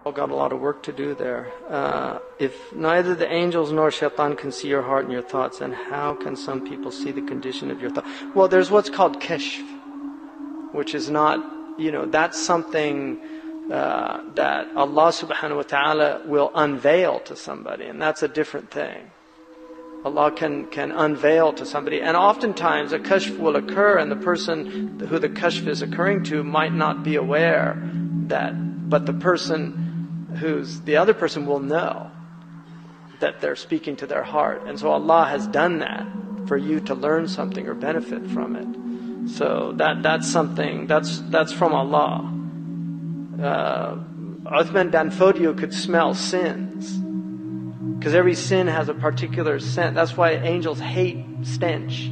Got a lot of work to do there. If neither the angels nor shaitan can see your heart and your thoughts, then how can some people see the condition of your thought? Well, there's what's called Kashf, which is not, that's something that Allah subhanahu wa ta'ala will unveil to somebody, and that's a different thing. Allah can unveil to somebody, and oftentimes a kashf will occur, and the person who the kashf is occurring to might not be aware but the other person will know that they're speaking to their heart. And so Allah has done that for you to learn something or benefit from it. So that's something, that's from Allah. Uthman Danfodio could smell sins, because every sin has a particular scent. That's why angels hate stench,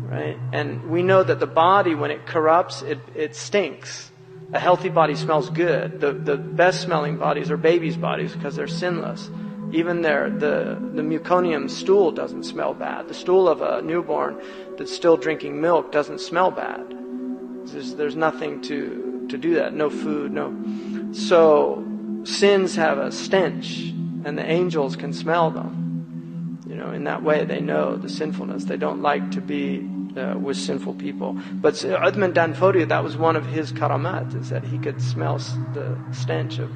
right? And we know that the body, when it corrupts, it stinks. A healthy body smells good. The best smelling bodies are babies' bodies, because they're sinless. Even the meconium stool doesn't smell bad. The stool of a newborn that's still drinking milk doesn't smell bad. There's nothing to do that. No food, no. So sins have a stench, and the angels can smell them. In that way they know the sinfulness. They don't like to be with sinful people. But Uthman Danfodio, that was one of his karamat, is that he could smell the stench of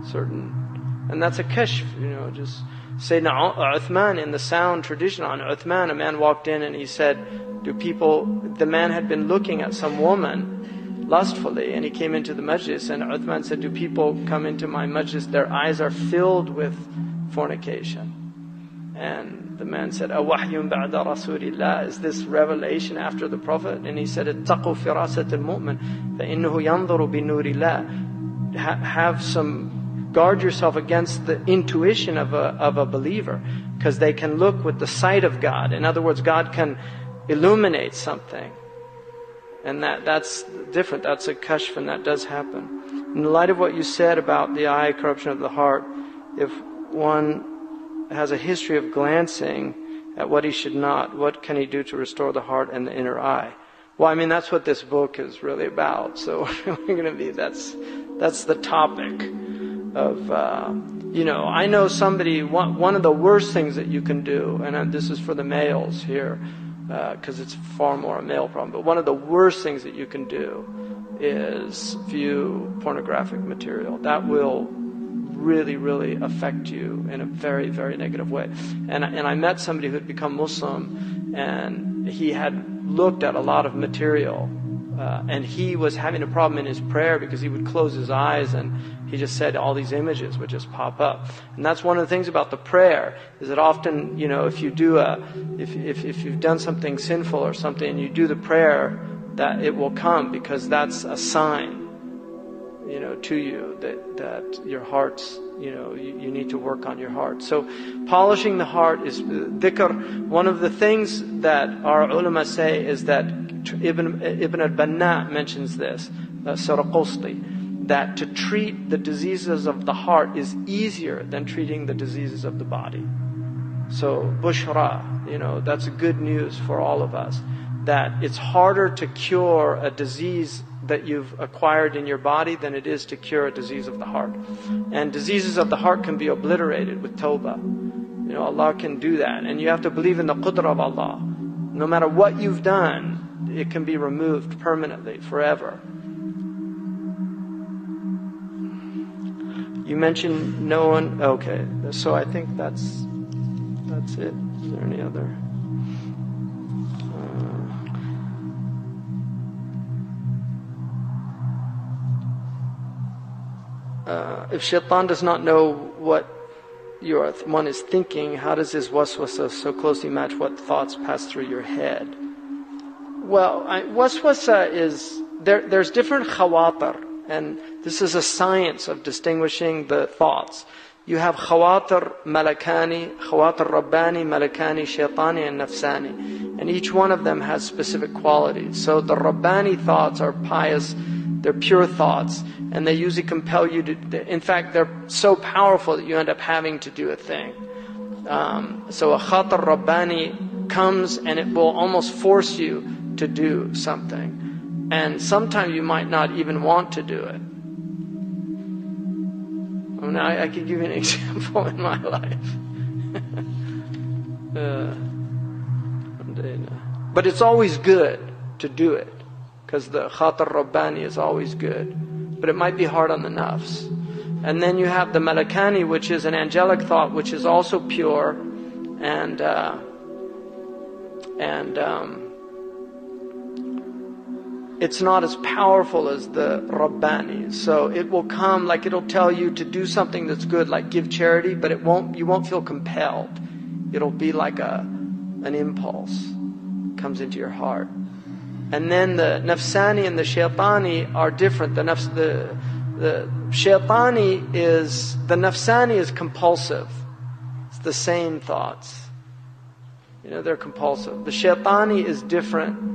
certain, and that's a kashf. Just Sayyidina Uthman, in the sound tradition on Uthman, a man walked in and he said, the man had been looking at some woman lustfully, and he came into the majlis, and Uthman said, do people come into my majlis, their eyes are filled with fornication? And the man said, "Awahyun ba'da Rasulillah, is this revelation after the Prophet?" And he said, "Ittaqu firasat al-mu'min, fa innahu yanzuru bi nurillah." Guard yourself against the intuition of a believer, because they can look with the sight of God. In other words, God can illuminate something, and that's different. That's a kashf, and that does happen. In the light of what you said about the eye, corruption of the heart, if one has a history of glancing at what he should not, what can he do to restore the heart and the inner eye? Well, that's what this book is really about. So we're going to be, that's the topic of, I know somebody, one of the worst things that you can do, and this is for the males here, because it's far more a male problem, but one of the worst things that you can do is view pornographic material. That will really, really affect you in a very, very negative way. And I met somebody who had become Muslim, and he had looked at a lot of material, and he was having a problem in his prayer because he would close his eyes, and he just said all these images would just pop up. And that's one of the things about the prayer, is that often, if you've done something sinful or something, and you do the prayer, that it will come, because that's a sign, to you that your heart's, you need to work on your heart. So polishing the heart is dhikr. One of the things that our ulama say is that Ibn al-Banna mentions this, Saraqosti, that to treat the diseases of the heart is easier than treating the diseases of the body. So bushra, that's good news for all of us, that it's harder to cure a disease that you've acquired in your body than it is to cure a disease of the heart. And diseases of the heart can be obliterated with tawbah. Allah can do that. And you have to believe in the qudra of Allah. No matter what you've done, it can be removed permanently, forever. You mentioned no one. Okay, so I think that's it. Is there any other? If shaitan does not know what one is thinking, how does his waswasa so closely match what thoughts pass through your head? Well, waswasa is, there's different khawatir, and this is a science of distinguishing the thoughts. You have khawatir malakani, khawatir rabbani, malakani, shaitani, and nafsani. And each one of them has specific qualities. So the rabbani thoughts are pious, they're pure thoughts, and they usually compel you to, in fact, they're so powerful that you end up having to do a thing. So a khatar rabbani comes and it will almost force you to do something. And sometimes you might not even want to do it. I mean, I could give you an example in my life. But it's always good to do it, because the khatar rabbani is always good. But it might be hard on the nafs. And then you have the malakani, which is an angelic thought, which is also pure, and it's not as powerful as the rabbani. So it will come, like it'll tell you to do something that's good, like give charity, but you won't feel compelled. It'll be like an impulse comes into your heart. And then the nafsani and the shaitani are different. The shaitani the nafsani is compulsive. It's the same thoughts. They're compulsive. The shaitani is different.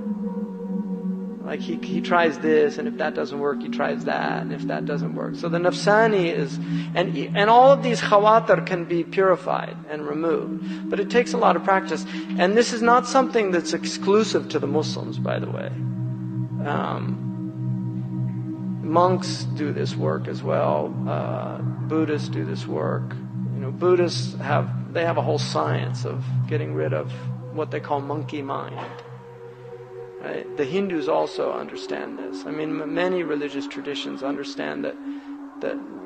Like he tries this, and if that doesn't work, he tries that, and if that doesn't work. So the nafsani is, and all of these khawatir can be purified and removed. But it takes a lot of practice. And this is not something that's exclusive to the Muslims, by the way. Monks do this work as well. Buddhists do this work. Buddhists have a whole science of getting rid of what they call monkey mind. Right? The Hindus also understand this. I mean, many religious traditions understand that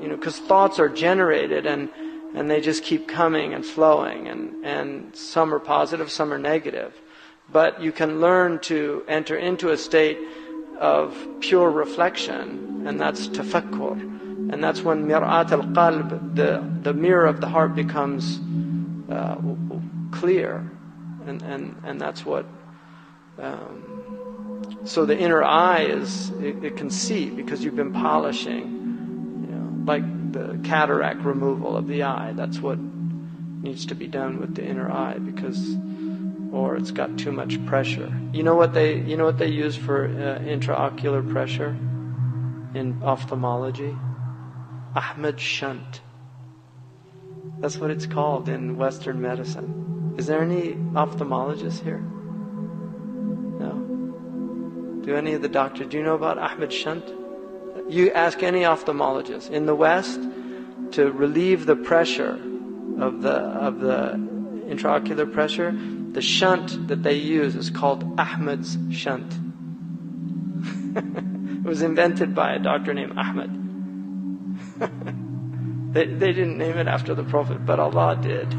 because thoughts are generated and they just keep coming and flowing, and some are positive, some are negative. But you can learn to enter into a state of pure reflection, and that's tafakkur. And that's when mir'at al-qalb, the mirror of the heart, becomes clear. And that's what... so the inner eye it can see, because you've been polishing, like the cataract removal of the eye. That's what needs to be done with the inner eye, or it's got too much pressure. You know what they use for intraocular pressure in ophthalmology? Ahmed shunt. That's what it's called in Western medicine. Is there any ophthalmologists here? Do any of the doctors, do you know about Ahmed shunt? You ask any ophthalmologist in the West, to relieve the pressure of the intraocular pressure, the shunt that they use is called Ahmed's shunt. It was invented by a doctor named Ahmed. They didn't name it after the Prophet, but Allah did.